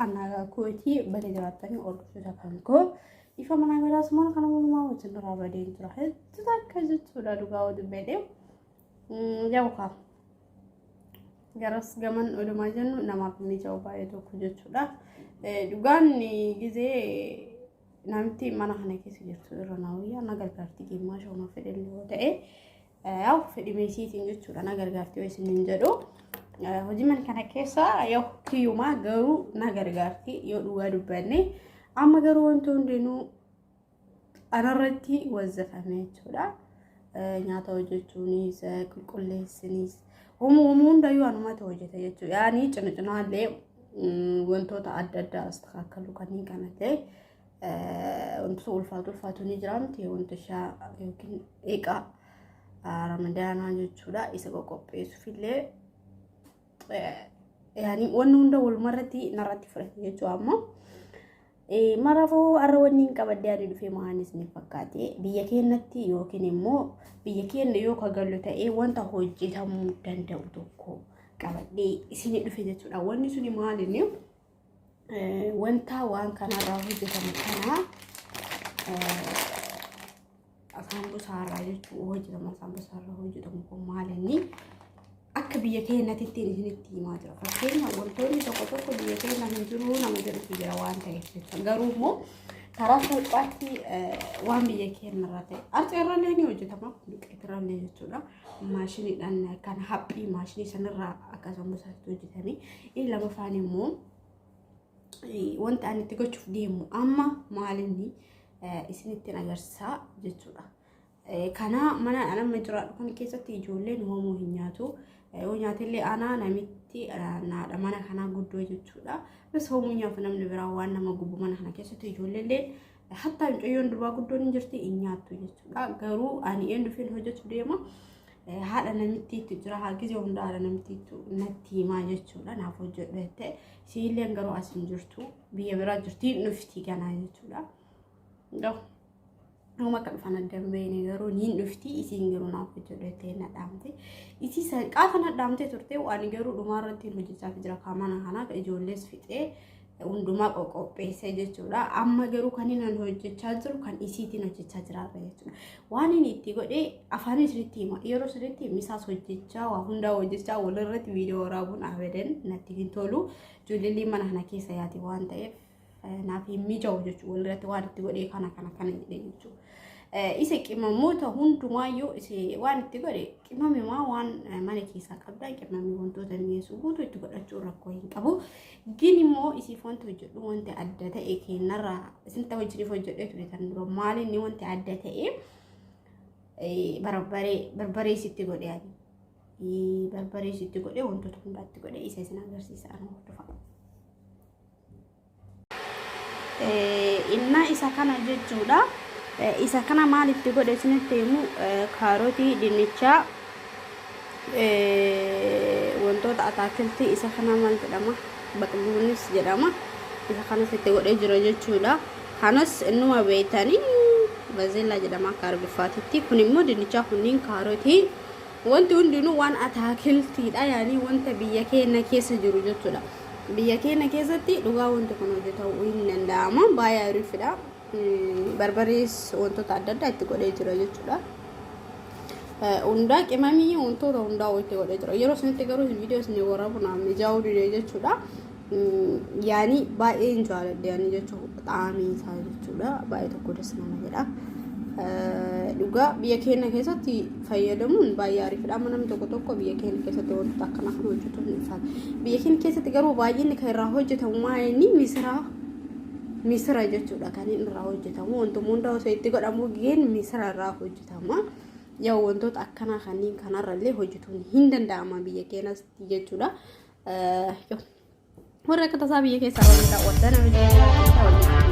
أنا كويتي بني جراتني أول شيء تفهمكم إفهم أنا قلت أسمع كلام ما هو جنرا بعدين تروح تذكرت ولا لقاود بديو جوكا جرس جمان ولا ما جن نما بني جوابا يدو كجت ولا لقان جزء نامتي ما نحن كيس جت رناوية أنا قررت كي ما شو ما في اللي هو ده أو في الميسي تنجت ولا أنا قررت ويس ننجرو هذي من كان كيسا يو كيوما جرو نقررتي يو دوغارو بني أما جرو أنتون دينو أنا رتي وزفهمت ولا نياتا وجتونيس كل سنيس هم دايو أنا ما توجت يجتو يعني جنا لي وانتو تعدد استخاكلو كني كانت وانتو الفاتو نجرامتي وانتو شا يمكن إيكا رمضان جتو لا إسقو كوبيس في اللي يعني ونوندا والمرتي نراتي فرحتي يجتو أما مرافو أروانين كبدي في مهندس نفكاتي بيكينتي يوكينمو بيكين يوكا قالوا تأي وانت هوجيتهم تندوتوكو كبدي سني دفيدتو أولني سني مهالينيو وانت وان كان راهوجيتهم كنا أسامبو سارة يجتو هوجيتهم أسامبو سارة هوجيتهم كماليني akka biyya keenyatti ittiin isinitti himaa jira. Fakkeenya wantoonni tokko tokko biyya keenya hin jiru nama jirutu jira waan ta'eef jechuudha. Garuu immoo karaa salphaatti waan biyya keenya irraa ta'e arceerraallee ni hojjetama duqeetirraallee jechuudha. Maashiniidhaan kan haphii maashinii sanarraa akkasumas hojjetanii inni lamaffaan immoo wanta ani itti gochuuf deemu amma maalinni isinitti agarsiisaa jechuudha. Kana mana anama jiraadhu kan keessatti ijoolleen hoomuu hin nyaatu. Nyaatellee ana namitti naadha mana kanaa guddoo jechuudha. Bas hoomuu nyaatu namni biraa waan nama gubu mana kana keessatti ijoolleellee hatta mucayyoon durbaa guddoon hin jirti hin nyaattu jechuudha. Garuu ani een dhufeen hojjechuu deema haadha namitti itti jira haa gizee hunda haadha namitti natti himaa jechuudha. Naaf hojjedhette siilleen garuu as hin jirtu biyya biraa jirti nufti ganaa jechuudha. Nama kan fana dambeeni garuu niin dhufti isiin garuu naaf hojjedhete na dhaamte isi qaafa na dhaamte turte waan garuu dhumaarratti hojjechaa jira kaamana kana ijoollees fixee hundumaa qopheessee jechuudha. Amma garuu kan inni hojjechaa jiru kan isiitiin hojjechaa jira jechuudha. Waan inni itti godhee afaan isiritti hima yeroo sirriitti misaas hojjechaa waa hundaa hojjechaa walirratti viidiyoo waraabuun abadan natti hin tolu. Ijoollee mana kana keessa yaati waan ta'eef naaf hin mijaa'u jechuudha. Walirratti waan itti godhee kana jedhee jechuudha. Isa qimamoota hundumayyuu waan itti godhe qimame waan mana keessaa qabda qimame wantoota mi'eessu guutuu itti godhachuu rakkoo hin qabu. Gin immoo isiif wanta hojjedhu wanti adda ta'e kennarraa isin ta'u hojjechuuf hojjedhee ture tan dura maalinni wanti adda ta'e barbaree sitti godhe ani barbaree sitti godhe wantoota hundaatti godhe isa isin agarsiisa ana hordofa. Inna isa kana jechuudha. Isa kana maalitti godhe isinitti himu kaarotii dinnichaa wantoota ataakiltii isa kana maal jedhama baqluunis jedhama isa kanas itti godhee jira jechuudha. Kanas innuma beeytanii bazeellaa jedhama akka arbifaatitti kun immoo dinnichaa kunniin kaarotii wanti hundinuu waan ataakiltiidha yaani wanta biyya keenya keessa jiru jechuudha. Biyya keenya keessatti dhugaa wanti kun hojjetamuu hin danda'ama baay'ee ariifidha. Barbarees wantoota adda addaa itti godhee jira jechuudha. Hundaa qimamii wantoota hundaa itti godhee jira. Yeroo isinitti garuu viidiyoo isin waraabu naaf mijaa'uu dide jechuudha. Yaani baay'een jaaladhe yaani jechuudha xaamii isaa jechuudha. Baay'ee tokko des nama jedha. Dhugaa biyya keenya keessatti fayyadamuun baay'ee ariifidha. Amma namni tokko biyya keenya keessatti wantoota akkana kan hojjetu hin ulfaatu. Biyya keenya keessatti garuu baay'inni kan irraa hojjetamu maayini misira jechuudha kan inni irraa hojjetamu wantuma hunda osoo itti godhamu geen misira irraa hojjetama. Yaa wantoota akkana kanneen kanarrallee hojjetuun hin danda'ama biyya keenyas jechuudha. Warra akka tasaa biyya keessaa waliin daawwatan nama